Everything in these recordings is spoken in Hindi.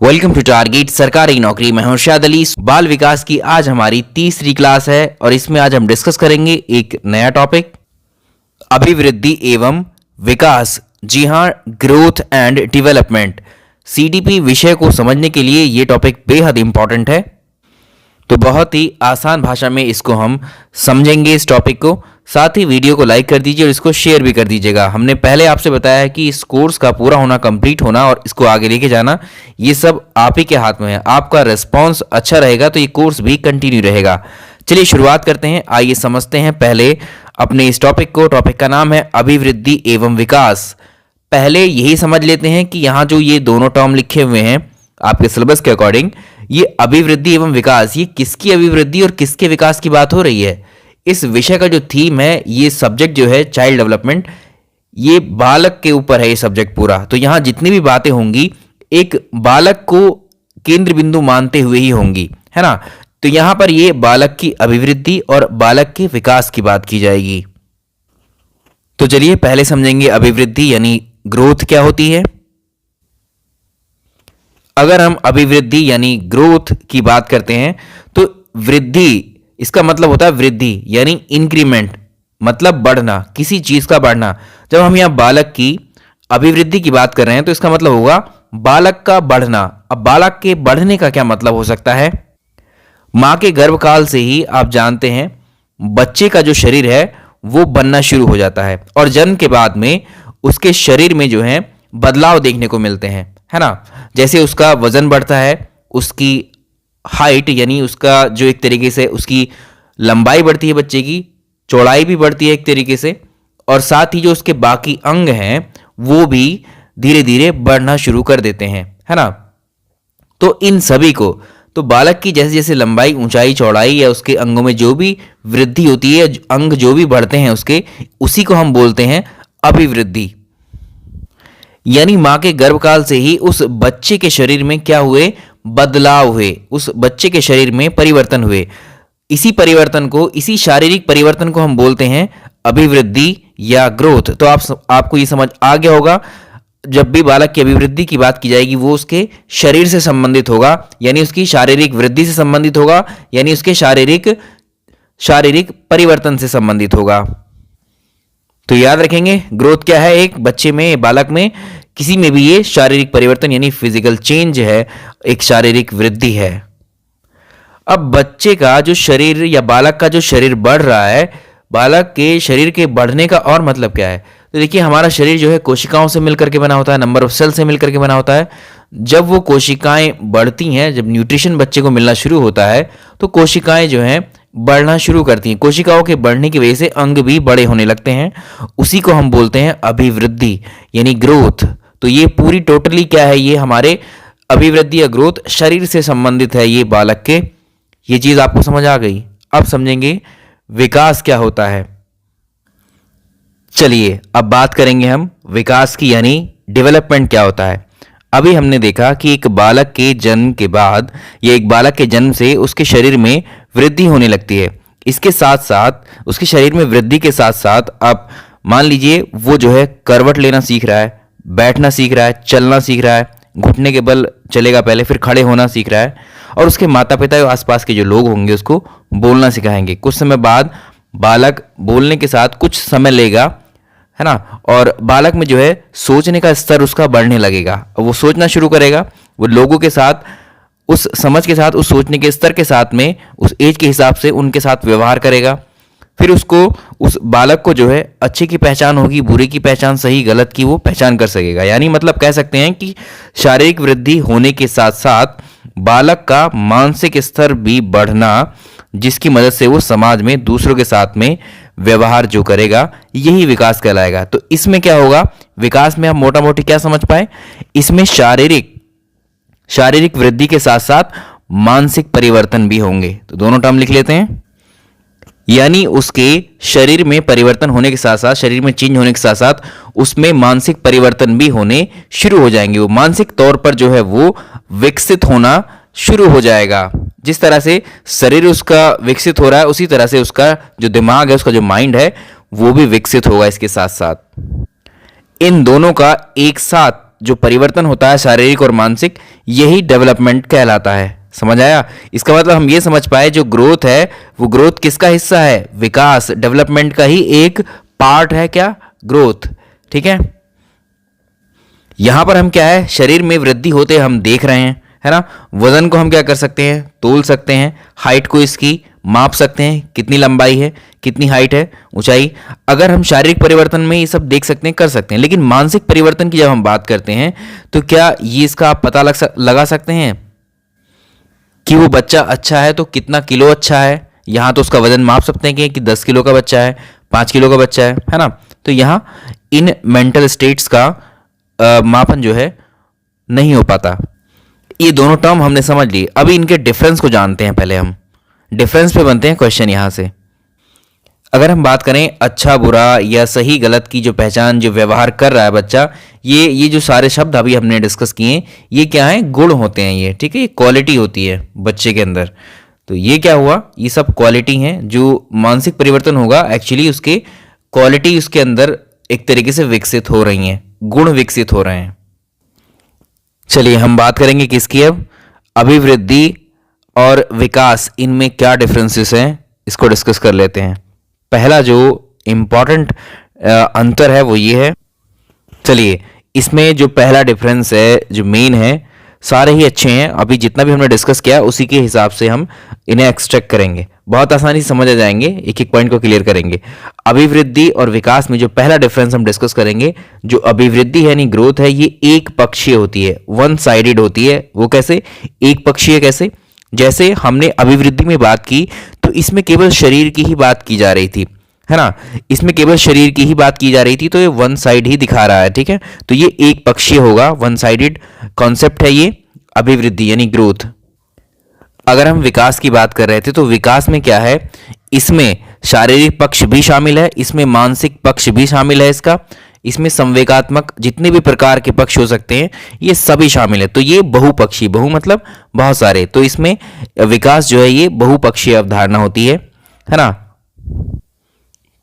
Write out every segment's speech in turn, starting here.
वेलकम टू टारगेट सरकारी नौकरी। मैं हूं शाद अली। बाल विकास की आज हमारी तीसरी क्लास है और इसमें आज हम डिस्कस करेंगे एक नया टॉपिक, अभिवृद्धि एवं विकास। जी हां, ग्रोथ एंड डेवलपमेंट। सीडीपी विषय को समझने के लिए ये टॉपिक बेहद इंपॉर्टेंट है, तो बहुत ही आसान भाषा में इसको हम समझेंगे इस टॉपिक को। साथ ही वीडियो को लाइक कर दीजिए और इसको शेयर भी कर दीजिएगा। हमने पहले आपसे बताया है कि इस कोर्स का पूरा होना, कंप्लीट होना और इसको आगे लेके जाना, ये सब आप ही के हाथ में है। आपका रिस्पॉन्स अच्छा रहेगा तो ये कोर्स भी कंटिन्यू रहेगा। चलिए शुरुआत करते हैं। आइए समझते हैं पहले अपने इस टॉपिक को। टॉपिक का नाम है अभिवृद्धि एवं विकास। पहले यही समझ लेते हैं कि यहाँ जो ये दोनों टर्म लिखे हुए हैं आपके सिलेबस के अकॉर्डिंग, ये अभिवृद्धि एवं विकास, ये किसकी अभिवृद्धि और किसके विकास की बात हो रही है। इस विषय का जो थीम है, ये सब्जेक्ट जो है चाइल्ड डेवलपमेंट, ये बालक के ऊपर है ये सब्जेक्ट पूरा। तो यहाँ जितनी भी बातें होंगी एक बालक को केंद्र बिंदु मानते हुए ही होंगी, है ना। तो यहाँ पर ये बालक की अभिवृद्धि और बालक के विकास की बात की जाएगी। तो चलिए पहले समझेंगे अभिवृद्धि यानी ग्रोथ क्या होती है। अगर हम अभिवृद्धि यानी ग्रोथ की बात करते हैं तो वृद्धि, इसका मतलब होता है वृद्धि यानी इंक्रीमेंट, मतलब बढ़ना, किसी चीज का बढ़ना। जब हम यहां बालक की अभिवृद्धि की बात कर रहे हैं तो इसका मतलब होगा बालक का बढ़ना। अब बालक के बढ़ने का क्या मतलब हो सकता है। मां के गर्भकाल से ही आप जानते हैं बच्चे का जो शरीर है वो बनना शुरू हो जाता है और जन्म के बाद में उसके शरीर में जो है बदलाव देखने को मिलते हैं, है ना। जैसे उसका वजन बढ़ता है, उसकी हाइट यानी उसका जो एक तरीके से उसकी लंबाई बढ़ती है, बच्चे की चौड़ाई भी बढ़ती है एक तरीके से, और साथ ही जो उसके बाकी अंग हैं वो भी धीरे धीरे बढ़ना शुरू कर देते हैं, है ना। तो इन सभी को, तो बालक की जैसे जैसे लंबाई, ऊंचाई, चौड़ाई या उसके अंगों में जो भी वृद्धि होती है, अंग जो भी बढ़ते हैं उसके, उसी को हम बोलते हैं अभिवृद्धि। यानी मां के गर्भकाल से ही उस बच्चे के शरीर में क्या हुए, बदलाव हुए, उस बच्चे के शरीर में परिवर्तन हुए। इसी परिवर्तन को, इसी शारीरिक परिवर्तन को हम बोलते हैं अभिवृद्धि या ग्रोथ। तो आपको ये समझ आ गया होगा, जब भी बालक की अभिवृद्धि की बात की जाएगी वो उसके शरीर से संबंधित होगा, यानी उसकी शारीरिक वृद्धि से संबंधित होगा, यानी उसके शारीरिक परिवर्तन से संबंधित होगा। तो याद रखेंगे ग्रोथ क्या है, एक बच्चे में, बालक में, किसी में भी ये शारीरिक परिवर्तन यानी फिजिकल चेंज है, एक शारीरिक वृद्धि है। अब बच्चे का जो शरीर या बालक का जो शरीर बढ़ रहा है, बालक के शरीर के बढ़ने का और मतलब क्या है। तो देखिए हमारा शरीर जो है कोशिकाओं से मिलकर के बना होता है, नंबर ऑफ सेल से मिलकर के बना होता है। जब वो कोशिकाएं बढ़ती हैं, जब न्यूट्रिशन बच्चे को मिलना शुरू होता है तो कोशिकाएं जो हैं बढ़ना शुरू करती हैं। कोशिकाओं के बढ़ने की वजह से अंग भी बड़े होने लगते हैं, उसी को हम बोलते हैं अभिवृद्धि यानी ग्रोथ। तो ये पूरी टोटली क्या है, ये हमारे अभिवृद्धि या ग्रोथ शरीर से संबंधित है ये बालक के। ये चीज आपको समझ आ गई। अब समझेंगे विकास क्या होता है। चलिए अब बात करेंगे हम विकास की, यानी डेवलपमेंट क्या होता है। अभी हमने देखा कि एक बालक के जन्म के बाद या एक बालक के जन्म से उसके शरीर में वृद्धि होने लगती है। इसके साथ साथ उसके शरीर में वृद्धि के साथ साथ आप मान लीजिए वो जो है करवट लेना सीख रहा है, बैठना सीख रहा है, चलना सीख रहा है, घुटने के बल चलेगा पहले, फिर खड़े होना सीख रहा है, और उसके माता पिता या आसपास के जो लोग होंगे उसको बोलना सिखाएंगे। कुछ समय बाद बालक बोलने के साथ कुछ समय लेगा, है ना, और बालक में जो है सोचने का स्तर उसका बढ़ने लगेगा। वो सोचना शुरू करेगा, वो लोगों के साथ, उस समझ के साथ, उस सोचने के स्तर के साथ में, उस एज के हिसाब से उनके साथ व्यवहार करेगा। फिर उसको, उस बालक को जो है अच्छे की पहचान होगी, बुरे की पहचान, सही गलत की वो पहचान कर सकेगा। यानी मतलब कह सकते हैं कि शारीरिक वृद्धि होने के साथ साथ बालक का मानसिक स्तर भी बढ़ना, जिसकी मदद से वो समाज में दूसरों के साथ में व्यवहार जो करेगा, यही विकास कहलाएगा। तो इसमें क्या होगा, विकास में हम मोटा मोटी क्या समझ पाए, इसमें शारीरिक वृद्धि के साथ साथ मानसिक परिवर्तन भी होंगे। तो दोनों टर्म लिख लेते हैं। यानी उसके शरीर में परिवर्तन होने के साथ साथ, शरीर में चेंज होने के साथ साथ उसमें मानसिक परिवर्तन भी होने शुरू हो जाएंगे। वो मानसिक तौर पर जो है वो विकसित होना शुरू हो जाएगा। जिस तरह से शरीर उसका विकसित हो रहा है, उसी तरह से उसका जो दिमाग है, उसका जो माइंड है, वो भी विकसित होगा इसके साथ साथ। इन दोनों का एक साथ जो परिवर्तन होता है शारीरिक और मानसिक, यही डेवलपमेंट कहलाता है। समझ आया? इसका मतलब हम ये समझ पाए जो ग्रोथ है वो ग्रोथ किसका हिस्सा है? विकास, डेवलपमेंट का ही एक पार्ट है क्या? ग्रोथ। ठीक है, यहां पर हम क्या है, शरीर में वृद्धि होते हम देख रहे हैं, है ना। वजन को हम क्या कर सकते हैं? तोल सकते हैं। हाइट को इसकी माप सकते हैं, कितनी लंबाई है, कितनी हाइट है, ऊंचाई। अगर हम शारीरिक परिवर्तन में ये सब देख सकते हैं, कर सकते हैं, लेकिन मानसिक परिवर्तन की जब हम बात करते हैं तो क्या ये इसका आप पता लगा सकते हैं कि वो बच्चा अच्छा है तो कितना किलो अच्छा है? यहाँ तो उसका वजन माप सकते हैं कि 10 किलो का बच्चा है, 5 किलो का बच्चा है ना। तो यहाँ इन मेंटल स्टेट्स का मापन जो है नहीं हो पाता। ये दोनों टर्म हमने समझ ली। अभी इनके डिफरेंस को जानते हैं। पहले हम डिफरेंस पे बनते हैं क्वेश्चन यहाँ से। अगर हम बात करें अच्छा बुरा या सही गलत की जो पहचान, जो व्यवहार कर रहा है बच्चा, ये जो सारे शब्द अभी हमने डिस्कस किए, ये क्या है? गुण होते हैं ये। ठीक है, ये क्वालिटी होती है बच्चे के अंदर। तो ये क्या हुआ? ये सब क्वालिटी हैं। जो मानसिक परिवर्तन होगा एक्चुअली उसके क्वालिटी उसके अंदर एक तरीके से विकसित हो रही हैं, गुण विकसित हो रहे हैं। चलिए हम बात करेंगे किसकी अब? अभिवृद्धि और विकास, इनमें क्या डिफरेंसेस हैं इसको डिस्कस कर लेते हैं। पहला जो इंपॉर्टेंट अंतर है वो ये है। चलिए, इसमें जो पहला डिफरेंस है, जो मेन है, सारे ही अच्छे हैं। अभी जितना भी हमने डिस्कस किया उसी के हिसाब से हम इन्हें एक्सट्रैक्ट करेंगे, बहुत आसानी से समझ आ जाएंगे, एक एक पॉइंट को क्लियर करेंगे। अभिवृद्धि और विकास में जो पहला डिफरेंस हम डिस्कस करेंगे, जो अभिवृद्धि यानी ग्रोथ है, ये एक पक्षीय होती है, वन साइडेड होती है। वो कैसे एक पक्षीय? कैसे? जैसे हमने अभिवृद्धि में बात की तो इसमें केवल शरीर की ही बात की जा रही थी, है ना। इसमें केवल शरीर की ही बात की जा रही थी, तो ये वन साइड ही दिखा रहा है। ठीक है, तो ये एक पक्षीय होगा, वन साइडेड कॉन्सेप्ट है ये अभिवृद्धि यानी ग्रोथ। अगर हम विकास की बात कर रहे थे तो विकास में क्या है? इसमें शारीरिक पक्ष भी शामिल है, इसमें मानसिक पक्ष भी शामिल है, इसमें संवेगात्मक जितने भी प्रकार के पक्ष हो सकते हैं ये सभी शामिल है। तो ये बहुपक्षी, बहु मतलब बहुत सारे, तो इसमें विकास जो है ये बहुपक्षीय अवधारणा होती है ना।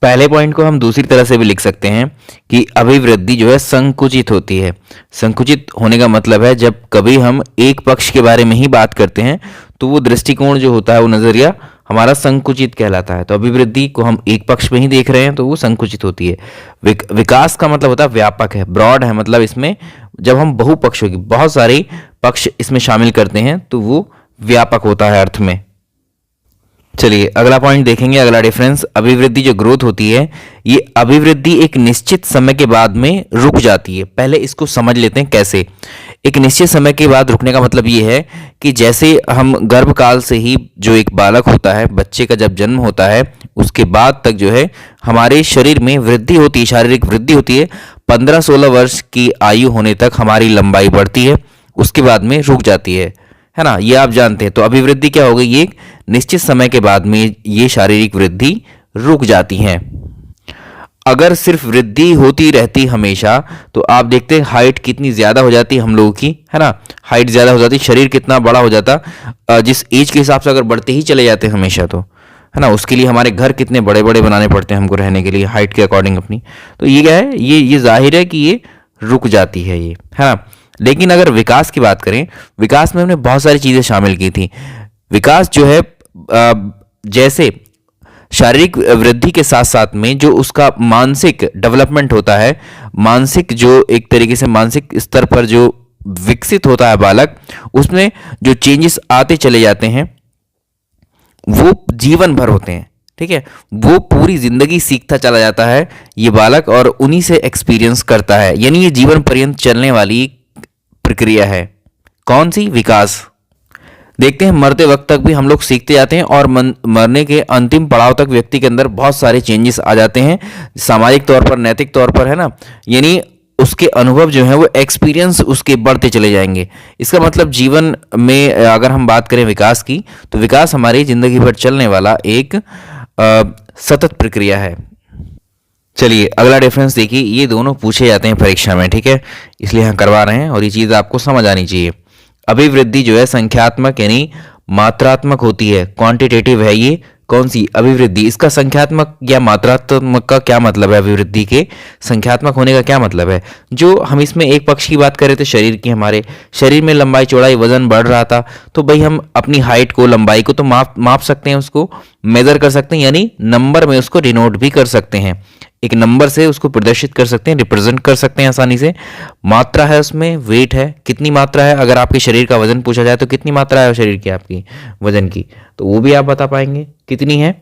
पहले पॉइंट को हम दूसरी तरह से भी लिख सकते हैं कि अभिवृद्धि जो है संकुचित होती है। संकुचित होने का मतलब है जब कभी हम एक पक्ष के बारे में ही बात करते हैं तो वो दृष्टिकोण जो होता है, वो नजरिया हमारा संकुचित कहलाता है। तो अभिवृद्धि को हम एक पक्ष में ही देख रहे हैं तो वो संकुचित होती है। विकास का मतलब होता है व्यापक है, ब्रॉड है, मतलब इसमें जब हम बहुपक्षों की बहुत सारे पक्ष इसमें शामिल करते हैं तो वो व्यापक होता है अर्थ में। चलिए अगला पॉइंट देखेंगे। अगला डिफरेंस, अभिवृद्धि जो ग्रोथ होती है, ये अभिवृद्धि एक निश्चित समय के बाद में रुक जाती है। पहले इसको समझ लेते हैं कैसे। एक निश्चित समय के बाद रुकने का मतलब ये है कि जैसे हम गर्भकाल से ही जो एक बालक होता है, बच्चे का जब जन्म होता है उसके बाद तक जो है हमारे शरीर में वृद्धि होती है, शारीरिक वृद्धि होती है। 15-16 वर्ष की आयु होने तक हमारी लंबाई बढ़ती है, उसके बाद में रुक जाती है ना। ये आप जानते हैं। तो अभिवृद्धि क्या हो गई? ये एक निश्चित समय के बाद में ये शारीरिक वृद्धि रुक जाती है। अगर सिर्फ वृद्धि होती रहती हमेशा तो आप देखते हैं हाइट कितनी ज़्यादा हो जाती हम लोगों की, है ना। हाइट ज़्यादा हो जाती, शरीर कितना बड़ा हो जाता, जिस एज के हिसाब से अगर बढ़ते ही चले जाते हमेशा तो, है ना। उसके लिए हमारे घर कितने बड़े बड़े बनाने पड़ते हैं हमको रहने के लिए, हाइट के अकॉर्डिंग अपनी। तो ये क्या है? ये जाहिर है कि ये रुक जाती है ये, है ना। लेकिन अगर विकास की बात करें, विकास में हमने बहुत सारी चीज़ें शामिल की थी। विकास जो है जैसे शारीरिक वृद्धि के साथ साथ में जो उसका मानसिक डेवलपमेंट होता है, मानसिक जो एक तरीके से मानसिक स्तर पर जो विकसित होता है बालक, उसमें जो चेंजेस आते चले जाते हैं वो जीवन भर होते हैं। ठीक है, वो पूरी जिंदगी सीखता चला जाता है ये बालक और उन्हीं से एक्सपीरियंस करता है, यानी ये जीवन पर्यंत चलने वाली प्रक्रिया है। कौन सी? विकास। देखते हैं मरते वक्त तक भी हम लोग सीखते जाते हैं और मरने के अंतिम पड़ाव तक व्यक्ति के अंदर बहुत सारे चेंजेस आ जाते हैं, सामाजिक तौर पर, नैतिक तौर पर, है ना। यानी उसके अनुभव जो है वो एक्सपीरियंस उसके बढ़ते चले जाएंगे। इसका मतलब जीवन में अगर हम बात करें विकास की, तो विकास हमारी जिंदगी भर चलने वाला एक सतत प्रक्रिया है। चलिए अगला डिफरेंस देखिए। ये दोनों पूछे जाते हैं परीक्षा में, ठीक है, इसलिए हम करवा रहे हैं और ये चीज़ आपको समझ आनी चाहिए। अभिवृद्धि जो है संख्यात्मक यानी मात्रात्मक होती है, क्वांटिटेटिव है, ये कौन सी? अभिवृद्धि। इसका संख्यात्मक या मात्रात्मक का क्या मतलब है? अभिवृद्धि के संख्यात्मक होने का क्या मतलब है? जो हम इसमें एक पक्ष की बात कर रहे थे शरीर की, हमारे शरीर में लंबाई चौड़ाई वजन बढ़ रहा था, तो भाई हम अपनी हाइट को लंबाई को तो माप सकते हैं, उसको मेजर कर सकते हैं, यानी नंबर में उसको डिनोट भी कर सकते हैं, एक नंबर से उसको प्रदर्शित कर सकते हैं, रिप्रेजेंट कर सकते हैं आसानी से। मात्रा है उसमें, वेट है, कितनी मात्रा है, अगर आपके शरीर का वजन पूछा जाए तो कितनी मात्रा है शरीर की आपकी वजन की, तो वो भी आप बता पाएंगे कितनी है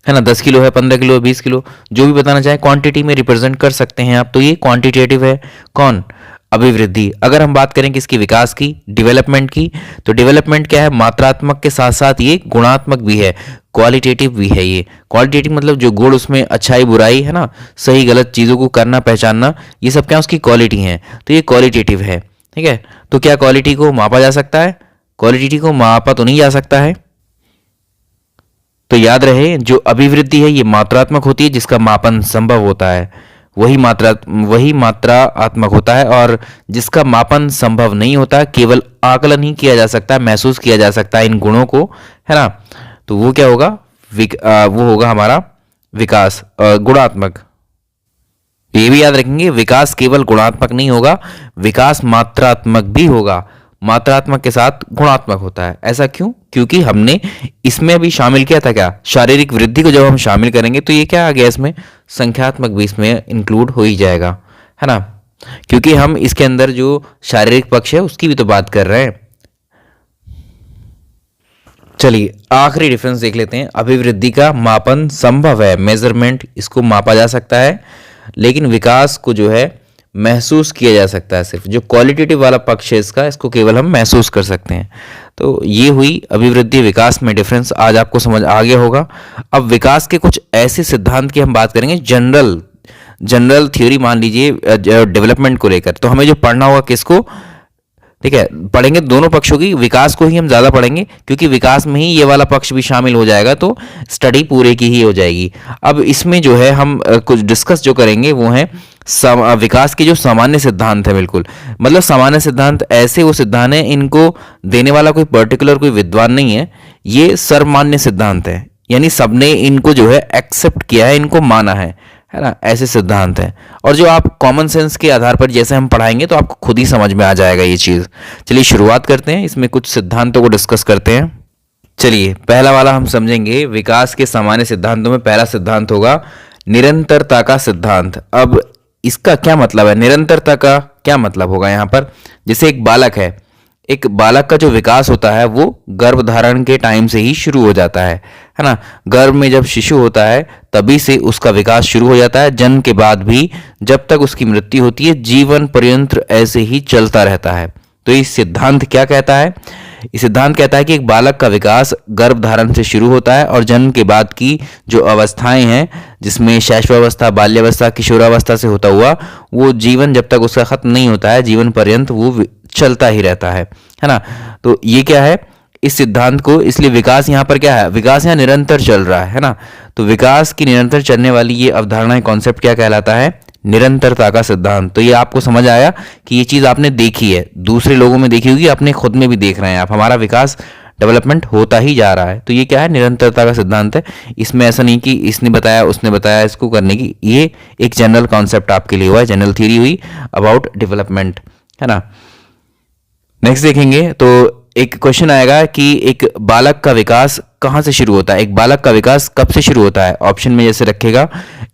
ना, 10 किलो है, 15 किलो है, 20 किलो, जो भी बताना चाहे क्वांटिटी में रिप्रेजेंट कर सकते हैं आप। तो ये क्वांटिटेटिव है। कौन? अभिवृद्धि। अगर हम बात करें किसकी? विकास की, डेवलपमेंट की, तो डेवलपमेंट क्या है? मात्रात्मक के साथ साथ ये गुणात्मक भी है, क्वालिटेटिव भी है। ये क्वालिटेटिव मतलब जो गुण उसमें, अच्छाई बुराई है ना, सही गलत चीज़ों को करना पहचानना, ये सब क्या उसकी क्वालिटी है, तो ये क्वालिटेटिव है। ठीक है, तो क्या क्वालिटी को मापा जा सकता है? क्वालिटी को मापा तो नहीं जा सकता है। तो याद रहे, जो अभिवृद्धि है ये मात्रात्मक होती है, जिसका मापन संभव होता है, वही मात्रात्मक होता है, और जिसका मापन संभव नहीं होता, केवल आकलन ही किया जा सकता है, महसूस किया जा सकता है इन गुणों को, है ना, तो वो क्या होगा? वो होगा हमारा विकास, गुणात्मक। ये भी याद रखेंगे, विकास केवल गुणात्मक नहीं होगा, विकास मात्रात्मक भी होगा, मात्रात्मक के साथ गुणात्मक होता है। ऐसा क्यों? क्योंकि हमने इसमें अभी शामिल किया था क्या? शारीरिक वृद्धि को जब हम शामिल करेंगे तो ये क्या आ गया इसमें? संख्यात्मक भी इसमें इंक्लूड हो ही जाएगा, है ना, क्योंकि हम इसके अंदर जो शारीरिक पक्ष है उसकी भी तो बात कर रहे हैं। चलिए आखिरी डिफरेंस देख लेते हैं। अभिवृद्धि का मापन संभव है, मेजरमेंट, इसको मापा जा सकता है, लेकिन विकास को जो है महसूस किया जा सकता है। सिर्फ जो क्वालिटेटिव वाला पक्ष है इसका, इसको केवल हम महसूस कर सकते हैं। तो ये हुई अभिवृद्धि विकास में डिफरेंस, आज आपको समझ आ गया होगा। अब विकास के कुछ ऐसे सिद्धांत की हम बात करेंगे, जनरल थ्योरी मान लीजिए डेवलपमेंट को लेकर। तो हमें जो पढ़ना होगा किसको? ठीक है, पढ़ेंगे दोनों पक्षों की, विकास को ही हम ज़्यादा पढ़ेंगे क्योंकि विकास में ही ये वाला पक्ष भी शामिल हो जाएगा, तो स्टडी पूरे की ही हो जाएगी। अब इसमें जो है हम कुछ डिस्कस जो करेंगे वो है विकास के जो सामान्य सिद्धांत है। बिल्कुल, मतलब सामान्य सिद्धांत ऐसे वो सिद्धांत है, इनको देने वाला कोई पर्टिकुलर कोई विद्वान नहीं है, ये सर्वमान्य सिद्धांत है, यानी सबने इनको जो है एक्सेप्ट किया है, इनको माना है ना, ऐसे सिद्धांत हैं। और जो आप कॉमन सेंस के आधार पर जैसे हम पढ़ाएंगे तो आपको खुद ही समझ में आ जाएगा ये चीज़। चलिए शुरुआत करते हैं, इसमें कुछ सिद्धांतों को डिस्कस करते हैं। चलिए पहला वाला हम समझेंगे, विकास के सामान्य सिद्धांतों में पहला सिद्धांत होगा निरंतरता का सिद्धांत। अब इसका क्या मतलब है? निरंतरता का क्या मतलब होगा यहाँ पर? जैसे एक बालक का जो विकास होता है वो गर्भधारण के टाइम से ही शुरू हो जाता है ना। गर्भ में जब शिशु होता है तभी से उसका विकास शुरू हो जाता है, जन्म के बाद भी जब तक उसकी मृत्यु होती है जीवन पर्यंत ऐसे ही चलता रहता है। तो ये सिद्धांत क्या कहता है? ये सिद्धांत कहता है कि एक बालक का विकास गर्भधारण से शुरू होता है और जन्म के बाद की जो अवस्थाएं हैं, जिसमें शैशवावस्था, बाल्यावस्था, किशोरावस्था से होता हुआ वो जीवन जब तक उसका खत्म नहीं होता है, जीवन पर्यंत वो चलता ही रहता है ना। तो ये क्या है इस सिद्धांत को, इसलिए विकास यहाँ पर क्या है? विकास यहाँ निरंतर चल रहा है ना। तो विकास की निरंतर चलने वाली ये अवधारणा, कॉन्सेप्ट क्या कहलाता है? निरंतरता का सिद्धांत। तो ये आपको समझ आया कि ये चीज़ आपने देखी है, दूसरे लोगों में देखी होगी, अपने खुद में भी देख रहे हैं आप, हमारा विकास डेवलपमेंट होता ही जा रहा है। तो ये क्या है? निरंतरता का सिद्धांत है। इसमें ऐसा नहीं कि इसने बताया उसने बताया इसको करने की, ये एक जनरल कॉन्सेप्ट आपके लिए हुआ है, जनरल थ्योरी हुई अबाउट डेवलपमेंट, है ना। नेक्स्ट देखेंगे तो एक क्वेश्चन आएगा कि एक बालक का विकास कहाँ से शुरू होता है, एक बालक का विकास कब से शुरू होता है? ऑप्शन में जैसे रखेगा,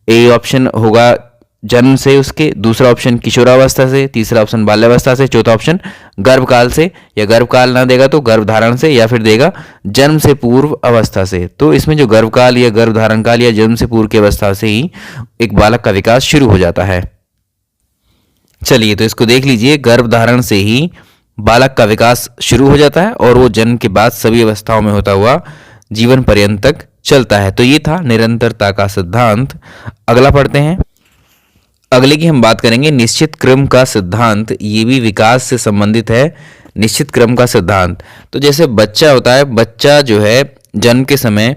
ए ऑप्शन होगा जन्म से उसके, दूसरा ऑप्शन किशोरावस्था से, तीसरा ऑप्शन बाल्यावस्था से, चौथा ऑप्शन गर्भकाल से, या गर्भकाल ना देगा तो गर्भधारण से, या फिर देगा जन्म से पूर्व अवस्था से। तो इसमें जो गर्भकाल या गर्भधारण काल या जन्म से पूर्व की अवस्था से ही एक बालक का विकास शुरू हो जाता है। चलिए तो इसको देख लीजिए, गर्भधारण से ही बालक का विकास शुरू हो जाता है और वो जन्म के बाद सभी अवस्थाओं में होता हुआ जीवन पर्यंत तक चलता है। तो ये था निरंतरता का सिद्धांत। अगला पढ़ते हैं। अगले की हम बात करेंगे निश्चित क्रम का सिद्धांत। ये भी विकास से संबंधित है, निश्चित क्रम का सिद्धांत। तो जैसे बच्चा होता है, बच्चा जो है जन्म के समय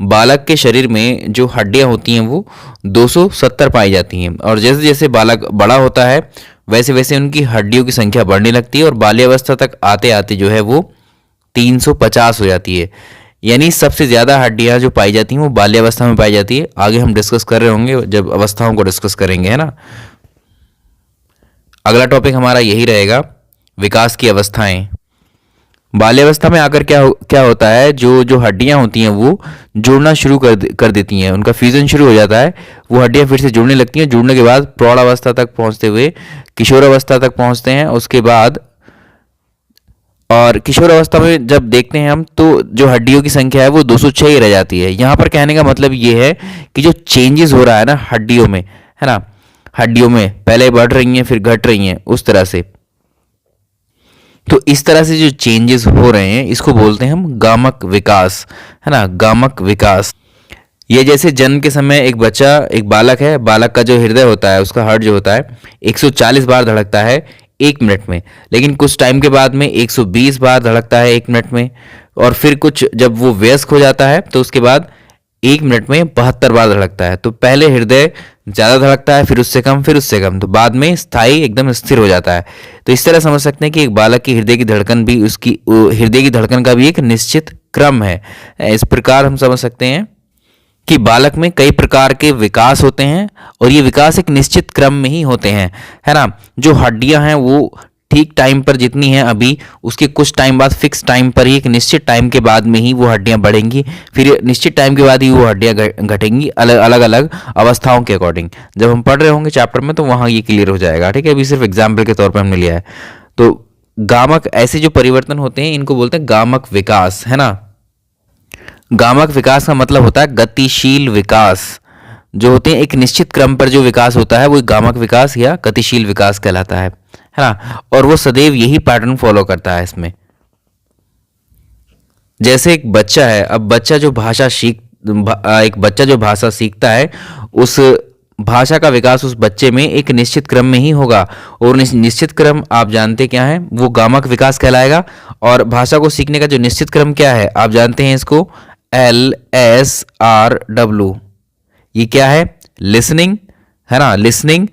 बालक के शरीर में जो हड्डियां होती हैं वो 270 पाई जाती हैं, और जैसे जैसे बालक बड़ा होता है वैसे वैसे उनकी हड्डियों की संख्या बढ़ने लगती है और बाल्यावस्था तक आते आते जो है वो 350 हो जाती है। यानी सबसे ज़्यादा हड्डियां जो पाई जाती हैं वो बाल्यावस्था में पाई जाती है। आगे हम डिस्कस कर रहे होंगे जब अवस्थाओं को डिस्कस करेंगे, है ना। अगला टॉपिक हमारा यही रहेगा, विकास की अवस्थाएं। बाल्यावस्था में आकर क्या होता है, जो जो हड्डियां होती हैं वो जुड़ना शुरू कर देती हैं, उनका फ्यूजन शुरू हो जाता है, वो हड्डियां फिर से जुड़ने लगती हैं। जुड़ने के बाद प्रौढ़ अवस्था तक पहुंचते हुए किशोर अवस्था तक पहुंचते हैं। उसके बाद और किशोर अवस्था में जब देखते हैं हम तो जो हड्डियों की संख्या है वो 206 ही रह जाती है। यहाँ पर कहने का मतलब ये है कि जो चेंजेस हो रहा है ना हड्डियों में, है ना, हड्डियों में पहले बढ़ रही हैं फिर घट रही हैं, उस तरह से। तो इस तरह से जो चेंजेस हो रहे हैं इसको बोलते हैं हम गामक विकास, है ना, गामक विकास। ये जैसे जन्म के समय एक बच्चा, एक बालक है, बालक का जो हृदय होता है, उसका हार्ट जो होता है 140 बार धड़कता है 1 मिनट में, लेकिन कुछ टाइम के बाद में 120 बार धड़कता है 1 मिनट में, और फिर कुछ जब वो वयस्क हो जाता है तो उसके बाद 1 मिनट में 72 बार धड़कता है। तो पहले हृदय ज़्यादा धड़कता है, फिर उससे कम, फिर उससे कम, तो बाद में स्थायी एकदम स्थिर हो जाता है। तो इस तरह समझ सकते हैं कि एक बालक की हृदय की धड़कन भी, उसकी हृदय की धड़कन का भी एक निश्चित क्रम है। इस प्रकार हम समझ सकते हैं कि बालक में कई प्रकार के विकास होते हैं और ये विकास एक निश्चित क्रम में ही होते हैं, है ना। जो हड्डियां हैं वो ठीक टाइम पर जितनी हैं अभी, उसके कुछ टाइम बाद फिक्स टाइम पर ही, एक निश्चित टाइम के बाद में ही वो हड्डियां बढ़ेंगी, फिर निश्चित टाइम के बाद ही वो हड्डियां घटेंगी, अलग अलग अवस्थाओं के अकॉर्डिंग। जब हम पढ़ रहे होंगे चैप्टर में तो वहाँ ये क्लियर हो जाएगा, ठीक है। अभी सिर्फ एग्जाम्पल के तौर पर हमने लिया है। तो गामक, ऐसे जो परिवर्तन होते हैं इनको बोलते हैं गामक विकास, है ना। गामक विकास का मतलब होता है गतिशील विकास। जो होते हैं एक निश्चित क्रम पर जो विकास होता है वो गामक विकास या गतिशील विकास कहलाता है ना। और वो सदैव यही पैटर्न फॉलो करता है इसमें। जैसे एक बच्चा है, अब बच्चा जो एक बच्चा जो भाषा सीखता है, उस भाषा का विकास उस बच्चे में एक निश्चित क्रम में ही होगा, और निश्चित क्रम आप जानते क्या है, वो गामक विकास कहलाएगा। और भाषा को सीखने का जो निश्चित क्रम क्या है आप जानते हैं, इसको LSRW। ये क्या है, लिसनिंग, है ना, लिसनिंग।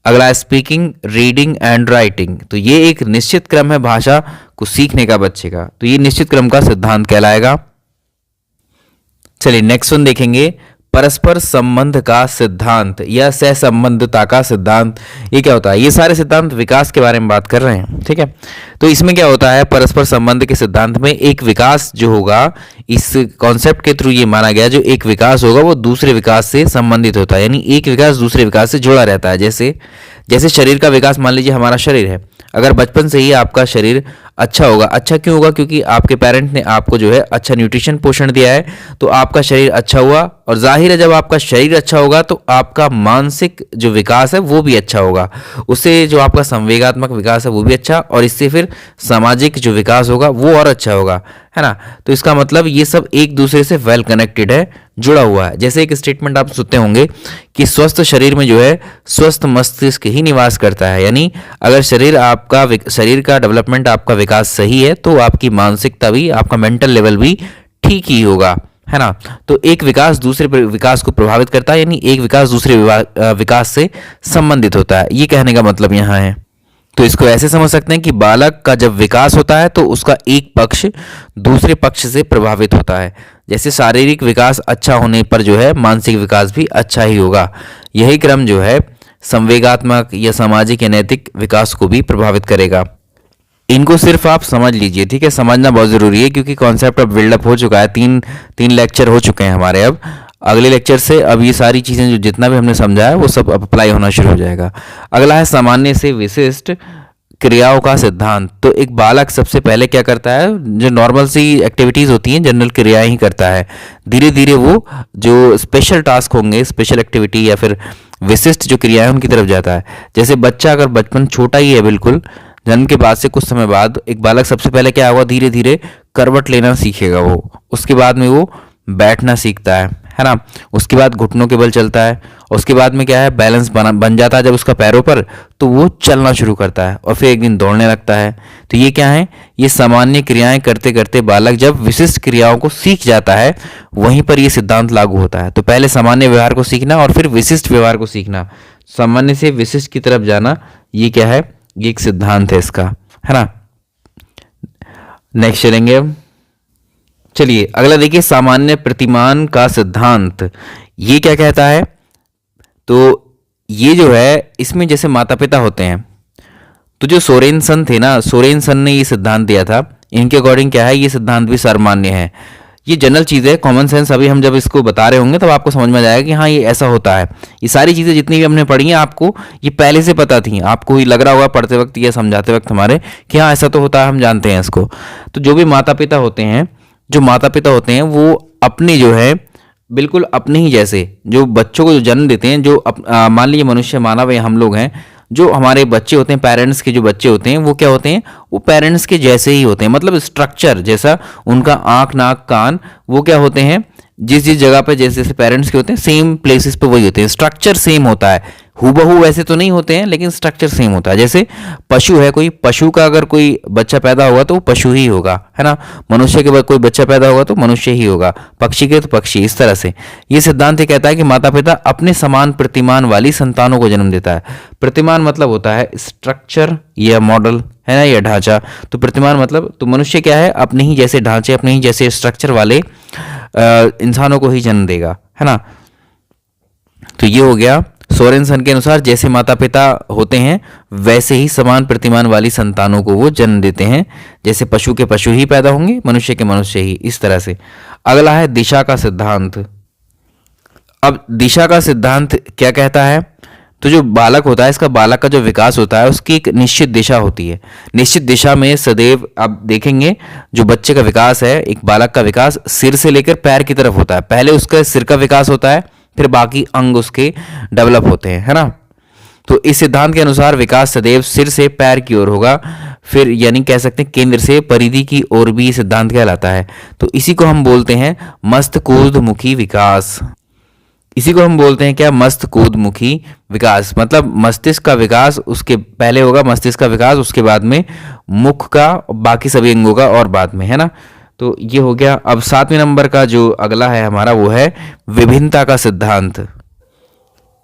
अगला स्पीकिंग, रीडिंग एंड राइटिंग। तो ये एक निश्चित क्रम है भाषा को सीखने का बच्चे का, तो ये निश्चित क्रम का सिद्धांत कहलाएगा। चलिए नेक्स्ट वन देखेंगे, परस्पर संबंध का सिद्धांत या सहसंबंधता का सिद्धांत। ये क्या होता है, ये सारे सिद्धांत विकास के बारे में बात कर रहे हैं, ठीक है। तो इसमें क्या होता है, परस्पर संबंध के सिद्धांत में एक विकास जो होगा, इस कॉन्सेप्ट के थ्रू ये माना गया, जो एक विकास होगा वो दूसरे विकास से संबंधित होता है, यानी एक विकास दूसरे विकास से जुड़ा रहता है। जैसे शरीर का विकास, मान लीजिए हमारा शरीर है, अगर बचपन से ही आपका शरीर अच्छा होगा, अच्छा क्यों होगा, क्योंकि आपके पेरेंट ने आपको जो है अच्छा न्यूट्रिशन पोषण दिया है, तो आपका शरीर अच्छा हुआ। और जाहिर है जब आपका शरीर अच्छा होगा तो आपका मानसिक जो विकास है वो भी अच्छा होगा, उससे जो आपका संवेगात्मक विकास है वो भी अच्छा, और इससे फिर सामाजिक जो विकास होगा वो और अच्छा होगा, है ना। तो इसका मतलब ये सब एक दूसरे से वेल कनेक्टेड है, जुड़ा हुआ है। जैसे एक स्टेटमेंट आप सुनते होंगे कि स्वस्थ शरीर में जो है स्वस्थ मस्तिष्क ही निवास करता है, यानी अगर शरीर का डेवलपमेंट, आपका विकास सही है तो आपकी मानसिकता भी, आपका मेंटल लेवल भी ठीक ही होगा, है ना। तो एक विकास दूसरे विकास को प्रभावित करता है, यानी एक विकास दूसरे विकास से संबंधित होता है, ये कहने का मतलब यहाँ है। तो इसको ऐसे समझ सकते हैं कि बालक का जब विकास होता है तो उसका एक पक्ष दूसरे पक्ष से प्रभावित होता है। जैसे शारीरिक विकास अच्छा होने पर जो है मानसिक विकास भी अच्छा ही होगा। यही क्रम जो है संवेगात्मक या सामाजिक या नैतिक विकास को भी प्रभावित करेगा। इनको सिर्फ आप समझ लीजिए, ठीक है, समझना बहुत ज़रूरी है, क्योंकि कॉन्सेप्ट अब बिल्डअप हो चुका है, तीन लेक्चर हो चुके हैं हमारे। अब अगले लेक्चर से अब ये सारी चीज़ें जो जितना भी हमने समझा है वो सब अप्लाई होना शुरू हो जाएगा। अगला है सामान्य से विशिष्ट क्रियाओं का सिद्धांत। तो एक बालक सबसे पहले क्या करता है, जो नॉर्मल सी एक्टिविटीज़ होती हैं, जनरल क्रियाएं ही करता है। धीरे धीरे वो जो स्पेशल टास्क होंगे, स्पेशल एक्टिविटी या फिर विशिष्ट जो क्रियाएं उनकी तरफ जाता है। जैसे बच्चा अगर बचपन छोटा ही है, बिल्कुल जन्म के बाद से कुछ समय बाद एक बालक सबसे पहले क्या होगा, धीरे धीरे करवट लेना सीखेगा वो, उसके बाद में वो बैठना सीखता है ना। उसके बाद घुटनों के बल चलता है, उसके बाद में क्या है, बैलेंस बन जाता है जब उसका पैरों पर, तो वो चलना शुरू करता है और फिर एक दिन दौड़ने लगता है। तो ये क्या है, ये सामान्य क्रियाएं करते करते बालक जब विशिष्ट क्रियाओं को सीख जाता है, वहीं पर ये सिद्धांत लागू होता है। तो पहले सामान्य व्यवहार को सीखना और फिर विशिष्ट व्यवहार को सीखना, सामान्य से विशिष्ट की तरफ जाना, ये क्या है, ये एक सिद्धांत है इसका, है ना। नेक्स्ट चलेंगे अब, चलिए अगला देखिए, सामान्य प्रतिमान का सिद्धांत। ये क्या कहता है? तो ये जो है, इसमें जैसे माता पिता होते हैं, तो जो सोरेनसन थे ना, सोरेनसन ने ये सिद्धांत दिया था। इनके अकॉर्डिंग क्या है, ये सिद्धांत भी सर्वमान्य है। ये जनरल चीज़ है, कॉमन सेंस। अभी हम जब इसको बता रहे होंगे तब आपको समझ में आ जाएगा कि हाँ ये ऐसा होता है। ये सारी चीज़ें जितनी भी हमने पढ़ी हैं आपको ये पहले से पता थी। आपको ही लग रहा होगा पढ़ते वक्त या समझाते वक्त हमारे कि हाँ ऐसा तो होता है, हम जानते हैं इसको। तो जो भी माता पिता होते हैं, जो माता पिता होते हैं वो अपने जो है बिल्कुल अपने ही जैसे, जो बच्चों को जो जन्म देते हैं, जो मान लीजिए मनुष्य, मानव या हम लोग हैं, जो हमारे बच्चे होते हैं, पेरेंट्स के जो बच्चे होते हैं, वो क्या होते हैं, वो पेरेंट्स के जैसे ही होते हैं। मतलब स्ट्रक्चर जैसा, उनका आँख नाक कान वो क्या होते हैं, जिस जिस जगह पे जैसे जैसे पेरेंट्स के होते हैं सेम प्लेसेस पे वही होते हैं। स्ट्रक्चर सेम होता है, हूबहू वैसे तो नहीं होते हैं लेकिन स्ट्रक्चर सेम होता है। जैसे पशु है, कोई पशु का अगर कोई बच्चा पैदा होगा तो वो पशु ही होगा, है ना। मनुष्य के बाद कोई बच्चा पैदा होगा तो मनुष्य ही होगा, पक्षी के तो पक्षी। इस तरह से ये सिद्धांत ये कहता है कि माता पिता अपने समान प्रतिमान वाली संतानों को जन्म देता है। प्रतिमान मतलब होता है स्ट्रक्चर या मॉडल, है ना, या ढांचा। तो प्रतिमान मतलब, तो मनुष्य क्या है, अपने ही जैसे ढांचे, अपने ही जैसे स्ट्रक्चर वाले इंसानों को ही जन्म देगा, है ना। तो ये हो गया सोरेनसन के अनुसार, जैसे माता पिता होते हैं वैसे ही समान प्रतिमान वाली संतानों को वो जन्म देते हैं। जैसे पशु के पशु ही पैदा होंगे, मनुष्य के मनुष्य ही, इस तरह से। अगला है दिशा का सिद्धांत। अब दिशा का सिद्धांत क्या कहता है? तो जो बालक होता है, इसका बालक का जो विकास होता है उसकी एक निश्चित दिशा होती है। निश्चित दिशा में सदैव आप देखेंगे जो बच्चे का विकास है, एक बालक का विकास सिर से लेकर पैर की तरफ होता है। पहले उसका सिर का विकास होता है, फिर बाकी अंग उसके डेवलप होते हैं, है ना। तो इस सिद्धांत के अनुसार विकास सदैव सिर से पैर की ओर होगा, फिर यानी कह सकते हैं केंद्र से परिधि की ओर भी ये सिद्धांत कहलाता है। तो इसी को हम बोलते हैं मस्तकोर्ध्वमुखी विकास। इसी को हम बोलते हैं क्या, मस्तकोर्ध्वमुखी विकास। मतलब मस्तिष्क का विकास उसके पहले होगा, मस्तिष्क का विकास, उसके बाद में मुख का, बाकी सभी अंगों का और बाद में, है ना। तो ये हो गया। अब 7वें नंबर का जो अगला है हमारा वो है विभिन्नता का सिद्धांत।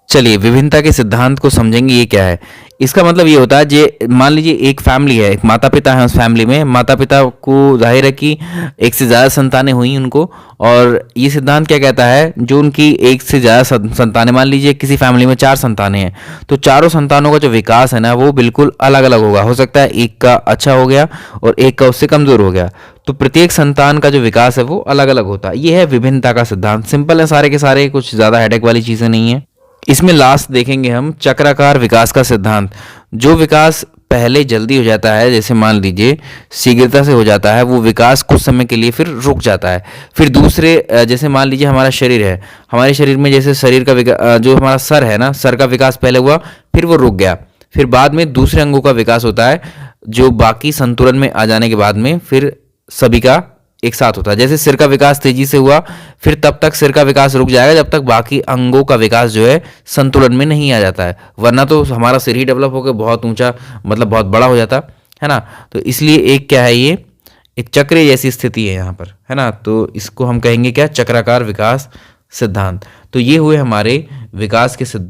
चलिए विभिन्नता के सिद्धांत को समझेंगे, ये क्या है। इसका मतलब ये होता है, जे मान लीजिए एक फैमिली है, एक माता पिता है, उस फैमिली में माता पिता को जाहिर है कि एक से ज़्यादा संतानें हुई उनको। और ये सिद्धांत क्या कहता है, जो उनकी एक से ज़्यादा संतानें, मान लीजिए किसी फैमिली में 4 संतानें हैं, तो चारों संतानों का जो विकास है ना वो बिल्कुल अलग अलग होगा। हो सकता है एक का अच्छा हो गया और एक का उससे कमज़ोर हो गया। तो प्रत्येक संतान का जो विकास है वो अलग अलग होता है। ये है विभिन्नता का सिद्धांत। सिंपल है सारे के सारे, कुछ ज़्यादा हेडेक वाली चीज़ें नहीं है। इसमें लास्ट देखेंगे हम चक्राकार विकास का सिद्धांत। जो विकास पहले जल्दी हो जाता है, जैसे मान लीजिए शीघ्रता से हो जाता है, वो विकास कुछ समय के लिए फिर रुक जाता है। फिर दूसरे, जैसे मान लीजिए हमारा शरीर है, हमारे शरीर में जैसे शरीर का विकास, जो हमारा सर है ना, सर का विकास पहले हुआ, फिर वो रुक गया। फिर बाद में दूसरे अंगों का विकास होता है, जो बाकी संतुलन में आ जाने के बाद में फिर सभी का एक साथ होता है। जैसे सिर का विकास तेजी से हुआ, फिर तब तक सिर का विकास रुक जाएगा जब तक बाकी अंगों का विकास जो है संतुलन में नहीं आ जाता है, वरना तो हमारा सिर ही डेवलप होकर बहुत ऊंचा, मतलब बहुत बड़ा हो जाता है ना। तो इसलिए एक क्या है, ये एक चक्र जैसी स्थिति है यहाँ पर, है ना। तो इसको हम कहेंगे क्या, चक्राकार विकास सिद्धांत। तो ये हुए हमारे विकास के सिद्धांत।